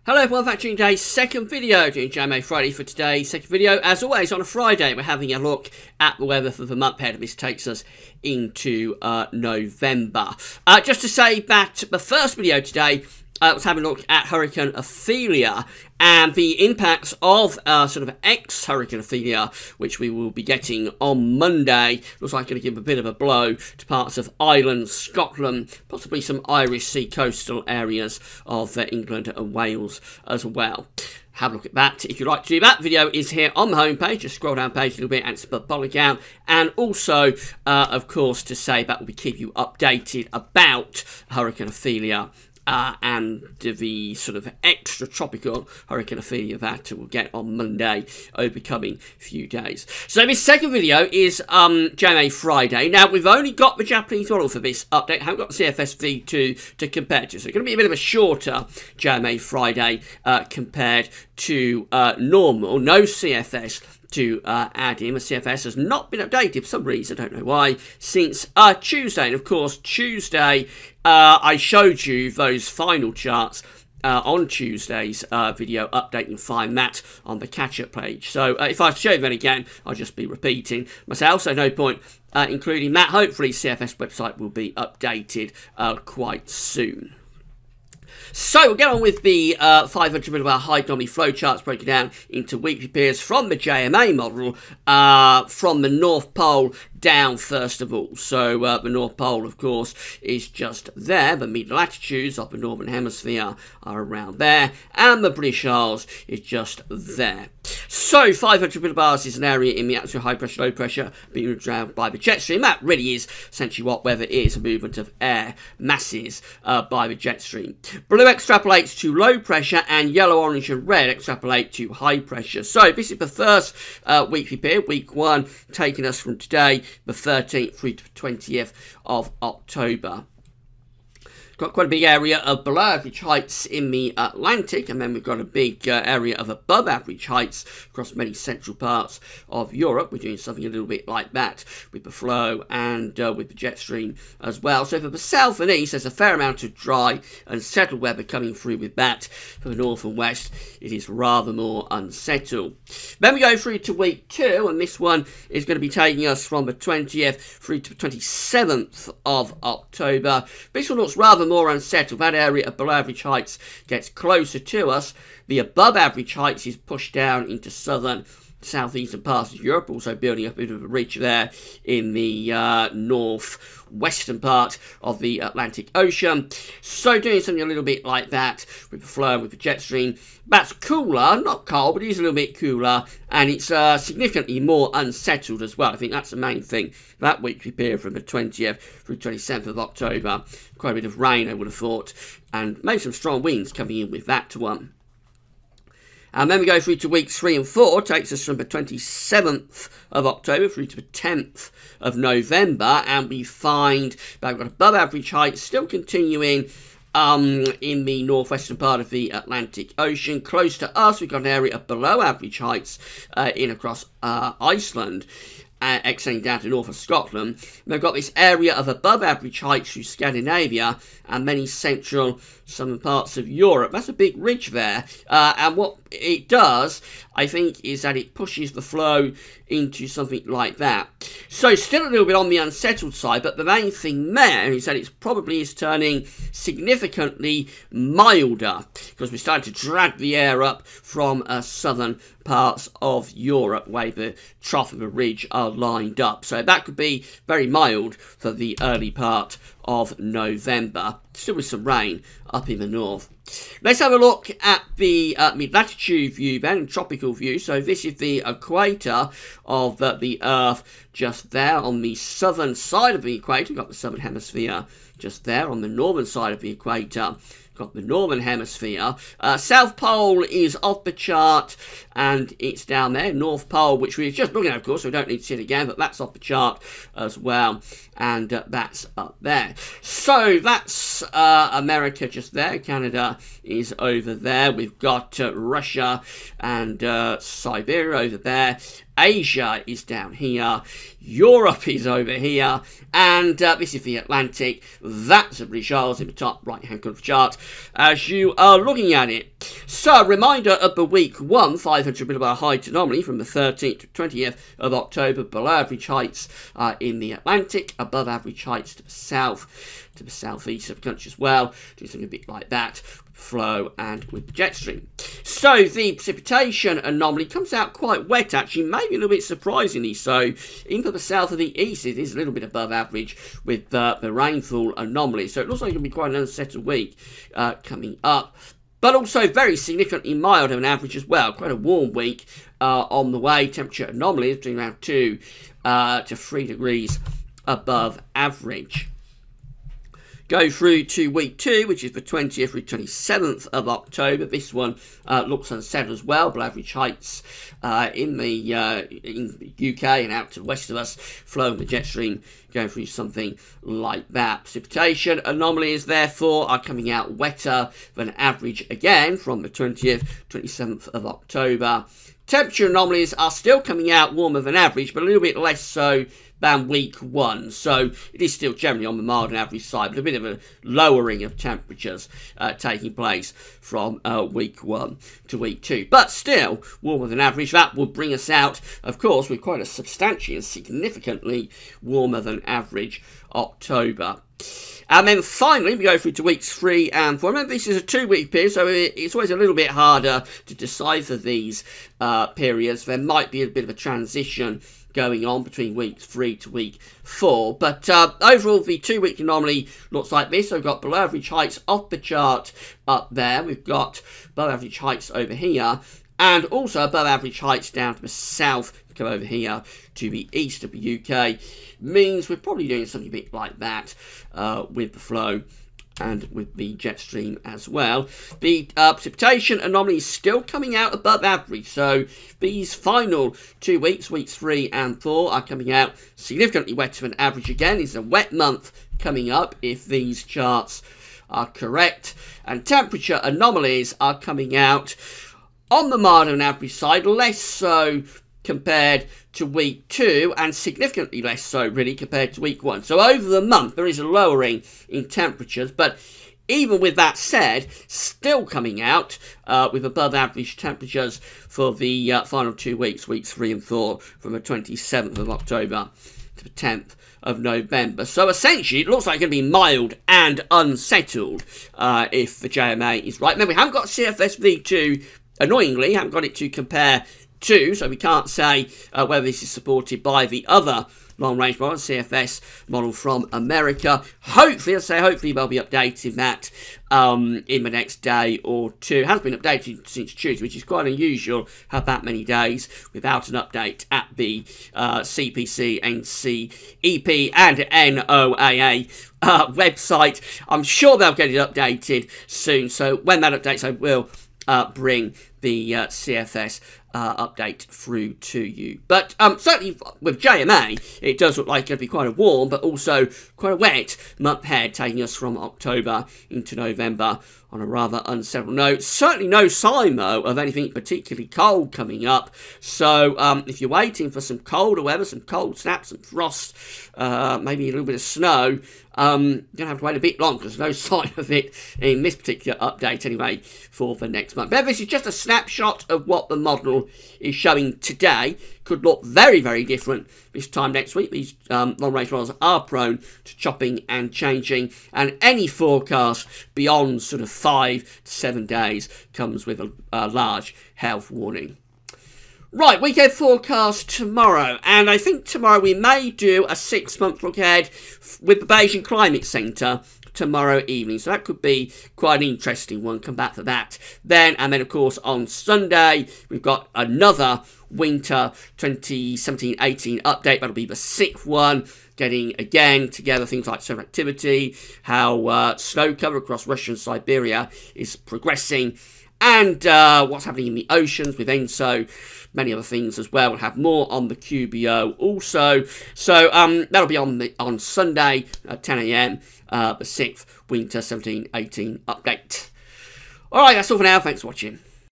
Hello everyone, back to today's second video, doing JMA Friday for today's second video. As always, on a Friday, we're having a look at the weather for the month ahead. This takes us into November. Just to say that the first video today was having a look at Hurricane Ophelia and the impacts of sort of ex-Hurricane Ophelia, which we will be getting on Monday. Looks like going to give a bit of a blow to parts of Ireland, Scotland, possibly some Irish Sea coastal areas of England and Wales as well. Have a look at that if you'd like to do that. Video is here on the homepage. Just scroll down page a little bit and it's the bottom account. And also, of course, to say that will be keep you updated about Hurricane Ophelia and the sort of extra tropical Hurricane Ophelia that we'll get on Monday over the coming few days. So this second video is JMA Friday. Now, we've only got the Japanese model for this update. Haven't got the CFS V2 to compare to. So it's going to be a bit of a shorter JMA Friday compared to normal. No CFS to add in. The CFS has not been updated for some reason, I don't know why, since Tuesday. And of course, Tuesday, I showed you those final charts on Tuesday's video update. You can find that on the catch-up page. So if I show them again, I'll just be repeating myself, so no point including that. Hopefully, CFS website will be updated quite soon. So we'll get on with the 500 millibar high anomaly flowcharts broken down into weekly periods from the JMA model from the North Pole down first of all. So the North Pole, of course, is just there. The mid-latitudes of the Northern Hemisphere are around there, and the British Isles is just there. So 500 millibars is an area in the atmosphere, high pressure, low pressure, being moved around by the jet stream. That really is essentially what weather is, a movement of air masses by the jet stream. Blue extrapolates to low pressure, and yellow, orange, and red extrapolate to high pressure. So this is the first weekly period, week 1, taking us from today, the 13th through to the 20th of October. Got quite a big area of below average heights in the Atlantic, and then we've got a big area of above average heights across many central parts of Europe. We're doing something a little bit like that with the flow and with the jet stream as well. So for the south and east, there's a fair amount of dry and settled weather coming through with that. For the north and west, it is rather more unsettled. Then we go through to week 2, and this one is going to be taking us from the 20th through to the 27th of October. This one looks rather more unsettled. That area of below average heights gets closer to us. The above average heights is pushed down into southern, southeastern parts of Europe, also building up a bit of a ridge there in the northwestern part of the Atlantic Ocean. So doing something a little bit like that with the flow, with the jet stream. That's cooler, not cold, but it is a little bit cooler, and it's significantly more unsettled as well. I think that's the main thing. That weekly period from the 20th through 27th of October, quite a bit of rain, I would have thought, and maybe some strong winds coming in with that one. And then we go through to weeks 3 and 4, takes us from the 27th of October through to the 10th of November, and we find that we've got above average heights still continuing in the northwestern part of the Atlantic Ocean. Close to us, we've got an area of below average heights in across Iceland, extending down to north of Scotland. We've got this area of above average heights through Scandinavia and many central southern parts of Europe. That's a big ridge there, and what it does, I think, is that it pushes the flow into something like that. So still a little bit on the unsettled side, but the main thing there is that it probably is turning significantly milder, because we're starting to drag the air up from southern parts of Europe, where the trough of the ridge are lined up. So that could be very mild for the early part of November, still with some rain up in the north. Let's have a look at the mid-latitude view then, and tropical view. So this is the equator of the Earth just there on the southern side of the equator. We've got the southern hemisphere just there. On the northern side of the equator, got the northern hemisphere. South Pole is off the chart, and it's down there. North Pole, which we were just looking at, of course, so we don't need to see it again, but that's off the chart as well, and that's up there. So that's America just there. Canada is over there. We've got Russia and Siberia over there, Asia is down here, Europe is over here, and this is the Atlantic. That's the British Isles in the top right-hand corner of the chart as you are looking at it. So, reminder of the week 1, 500 millibar height anomaly from the 13th to 20th of October, below average heights in the Atlantic, above average heights to the south, to the southeast of the country as well, doing something a bit like that, flow and with the jet stream. So the precipitation anomaly comes out quite wet actually, maybe a little bit surprisingly so. Even for the south of the east it is a little bit above average with the rainfall anomaly, so it looks like it's going to be quite an unsettled week coming up. But also very significantly milder than average as well. Quite a warm week on the way. Temperature anomaly is between around 2 to 3 degrees above average. Go through to week 2, which is the 20th through 27th of October. This one looks unsettled as well, below average heights in the UK and out to the west of us, flowing the jet stream, going through something like that. Precipitation anomalies, therefore, are coming out wetter than average again from the 20th, 27th of October. Temperature anomalies are still coming out warmer than average, but a little bit less so than week 1, so it is still generally on the mild and average side, but a bit of a lowering of temperatures taking place from week 1 to week 2, but still warmer than average. That would bring us out, of course, with quite a substantially and significantly warmer than average October. And then finally, we go through to weeks 3 and 4. Remember, this is a 2-week period, so it's always a little bit harder to decipher these periods. There might be a bit of a transition going on between week 3 to week 4. But overall, the 2-week anomaly looks like this. So we've got below average heights off the chart up there. We've got above average heights over here. And also above average heights down to the south, come over here to the east of the UK. Means we're probably doing something a bit like that with the flow and with the jet stream as well. The precipitation anomaly is still coming out above average, so these final 2 weeks, weeks 3 and 4, are coming out significantly wetter than average again. It's a wet month coming up if these charts are correct, and temperature anomalies are coming out on the milder than average side, less so compared to week 2 and significantly less so really compared to week 1. So over the month there is a lowering in temperatures, but even with that said, still coming out with above average temperatures for the final 2 weeks, weeks 3 and 4, from the 27th of October to the 10th of November. So essentially it looks like it's going to be mild and unsettled if the JMA is right. Remember, we haven't got CFS V2, annoyingly, haven't got it to compare to, so we can't say whether this is supported by the other long-range model, CFS model from America. Hopefully, hopefully they'll be updating that in the next day or two. It has been updated since Tuesday, which is quite unusual, have that many days without an update at the CPC, NCEP and NOAA website. I'm sure they'll get it updated soon, so when that updates, I will bring the CFS update through to you. But certainly with JMA, it does look like it's going to be quite a warm, but also quite a wet month ahead, taking us from October into November on a rather unsettled note. Certainly no sign, though, of anything particularly cold coming up. So if you're waiting for some colder weather, some cold snaps, some frost, maybe a little bit of snow, you're going to have to wait a bit longer. There's no sign of it in this particular update anyway for the next month. But this is just a snapshot of what the model is showing today. Could look very, very different this time next week. These long-range models are prone to chopping and changing, and any forecast beyond sort of 5 to 7 days comes with a large health warning. Right, weekend forecast tomorrow, and I think tomorrow we may do a 6-month look ahead with the Beijing Climate Centre tomorrow evening, so that could be quite an interesting one. Come back to that then. And then of course on Sunday we've got another winter 2017-18 update. That'll be the 6th one, getting again together things like solar activity, how snow cover across Russia and Siberia is progressing, and what's happening in the oceans with ENSO, many other things as well. We'll have more on the QBO also. So that'll be on Sunday at 10 AM, the 6th winter 17-18 update. All right, that's all for now. Thanks for watching.